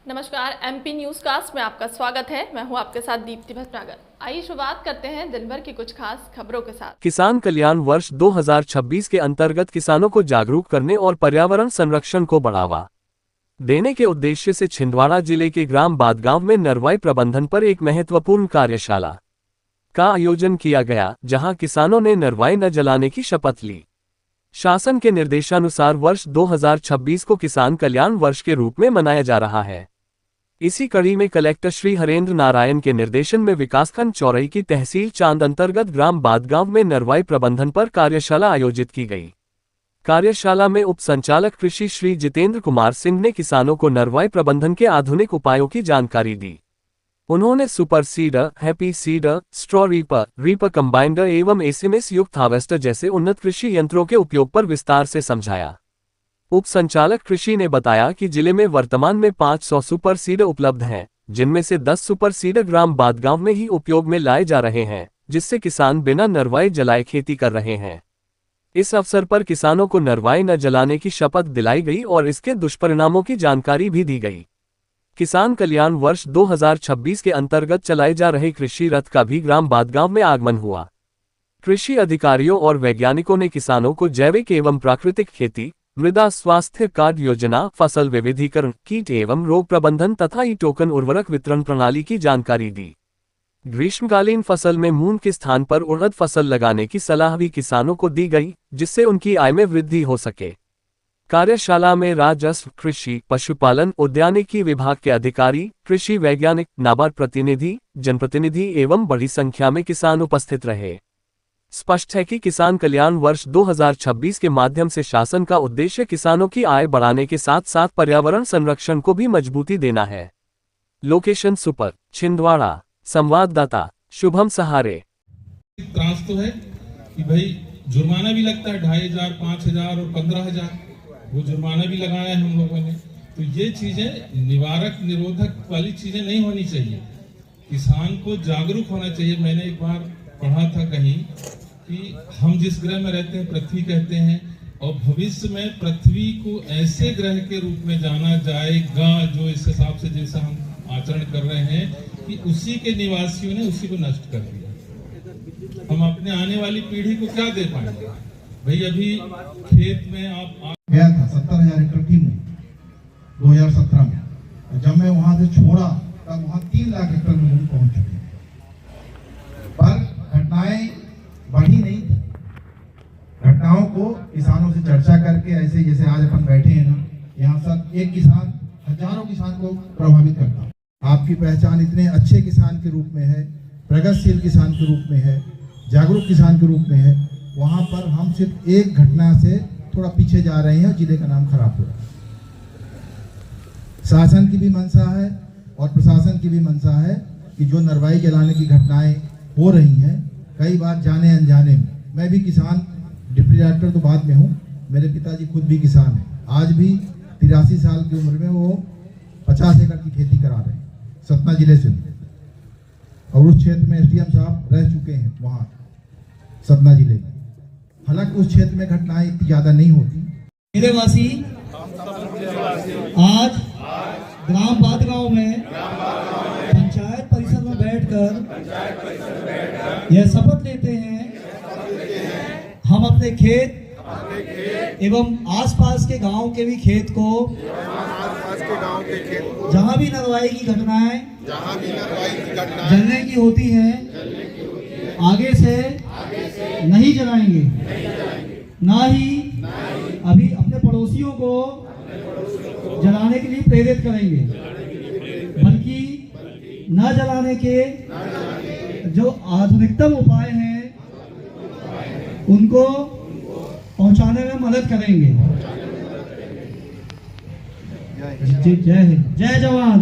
नमस्कार, MP news cast में आपका स्वागत है। मैं हूं आपके साथ दीप्ति भटनागर। आइए शुरुआत करते हैं दिन भर की कुछ खास खबरों के साथ। किसान कल्याण वर्ष 2026 के अंतर्गत किसानों को जागरूक करने और पर्यावरण संरक्षण को बढ़ावा देने के उद्देश्य से छिंदवाड़ा जिले के ग्राम बादगांव में नरवाई प्रबंधन पर एक महत्वपूर्ण कार्यशाला का आयोजन किया गया, जहां किसानों ने नरवाई न जलाने की शपथ ली। शासन के निर्देशानुसार वर्ष 2026 को किसान कल्याण वर्ष के रूप में मनाया जा रहा है। इसी कड़ी में कलेक्टर श्री हरेंद्र नारायण के निर्देशन में विकासखंड चौरई की तहसील चांद अंतर्गत ग्राम बादगांव में नरवाई प्रबंधन पर कार्यशाला आयोजित की गई। कार्यशाला में उप संचालक कृषि श्री जितेंद्र कुमार सिंह ने किसानों को नरवाई प्रबंधन के आधुनिक उपायों की जानकारी दी। उन्होंने super seeder, happy seeder, straw reaper कंबाइंडर एवं एसएमएस युक्त हार्वेस्टर जैसे उन्नत कृषि यंत्रों के उपयोग पर विस्तार से समझाया। उप संचालक कृषि ने बताया कि जिले में वर्तमान में 500 सुपर सीडर उपलब्ध हैं, जिनमें से 10 सुपर सीडर ग्राम बादगांव में ही उपयोग में लाए जा रहे हैं, जिससे किसान बिना नरवाई जलाए खेती कर रहे हैं। इस अवसर पर किसानों को नरवाई न जलाने की शपथ दिलाई गई और इसके दुष्परिणामों की जानकारी भी दी गई। किसान कल्याण वर्ष 2026 के अंतर्गत चलाए जा रहे कृषि रथ का भी ग्राम बादगांव में आगमन हुआ। कृषि अधिकारियों और वैज्ञानिकों ने किसानों को जैविक एवं प्राकृतिक खेती, मृदा स्वास्थ्य कार्ड योजना, फसल विविधीकरण, कीट एवं रोग प्रबंधन तथा ई टोकन उर्वरक वितरण प्रणाली की जानकारी दी। ग्रीष्मकालीन फसल में मूंग के स्थान पर उड़द फसल लगाने की सलाह भी किसानों को दी गई, जिससे उनकी आय में वृद्धि हो सके। कार्यशाला में राजस्व, कृषि, पशुपालन, उद्यानिकी विभाग के अधिकारी, कृषि वैज्ञानिक, नाबार्ड प्रतिनिधि, जनप्रतिनिधि एवं बड़ी संख्या में किसान उपस्थित रहे। स्पष्ट है कि किसान कल्याण वर्ष 2026 के माध्यम से शासन का उद्देश्य किसानों की आय बढ़ाने के साथ साथ पर्यावरण संरक्षण को भी मजबूती देना है। Location super, Chhindwara. संवाददाता शुभम सहारे। त्रास तो है कि भाई जुर्माना भी लगता है 2500, 5000 और 15000, वो जुर्माना भी लगाया है हम लोगों ने। तो ये चीजें निवारक निरोधक वाली चीजें नहीं होनी चाहिए। किसान को जागरूक होना चाहिए। मैंने एक बार पढ़ा था कहीं कि हम जिस ग्रह में रहते हैं पृथ्वी कहते हैं, और भविष्य में पृथ्वी को ऐसे ग्रह के रूप में जाना जाएगा जो इस हिसाब से जैसा हम आचरण कर रहे हैं कि उसी के निवासियों ने उसी को नष्ट कर दिया। हम अपने आने वाली पीढ़ी को क्या दे पाएंगे? भाई अभी खेत में आप गया था 70,000 एकड़ थी 2017 में। जब मैं वहां से छोड़ा तब वहां 3 लाख एकड़ में पहुंच चुके, पर घटनाएं बढ़ी नहीं थी। घटनाओं को किसानों से चर्चा करके, ऐसे जैसे आज अपन बैठे हैं ना, यहाँ सब एक किसान हजारों किसान को प्रभावित करता है। आपकी पहचान इतने अच्छे किसान के रूप में है, प्रगतिशील किसान के रूप में है, जागरूक किसान के रूप में है। वहां पर हम सिर्फ एक घटना से थोड़ा पीछे जा रहे हैं और जिले का नाम खराब हो रहा है। शासन की भी मंशा है और प्रशासन की भी मंशा है कि जो नरवाई जलाने की घटनाएं हो रही हैं, कई बार जाने अनजाने में। मैं भी किसान, डिप्टी डायरेक्टर तो बाद में हूँ, मेरे पिताजी खुद भी किसान हैं। आज भी 83 साल की उम्र में वो 50 एकड़ की खेती करा रहे हैं सतना जिले से, और उस क्षेत्र में एसडीएम साहब रह चुके हैं वहाँ सतना जिले में। हालांकि उस क्षेत्र में घटनाएं इतनी ज्यादा नहीं होती। मेरे वासी आज ग्राम बादगांव में पंचायत परिसर में बैठकर यह शपथ लेते हैं, हम अपने खेत एवं आसपास के गांव के भी खेत को, जहां भी नरवाई की घटनाएं जलने की होती हैं, आगे से नहीं जलाएंगे। ना ही अभी अपने पड़ोसियों को जलाने के लिए प्रेरित करेंगे, बल्कि न जलाने के जो आधुनिकतम उपाय हैं उनको पहुंचाने में मदद करेंगे। जय हिंद, जय जवान।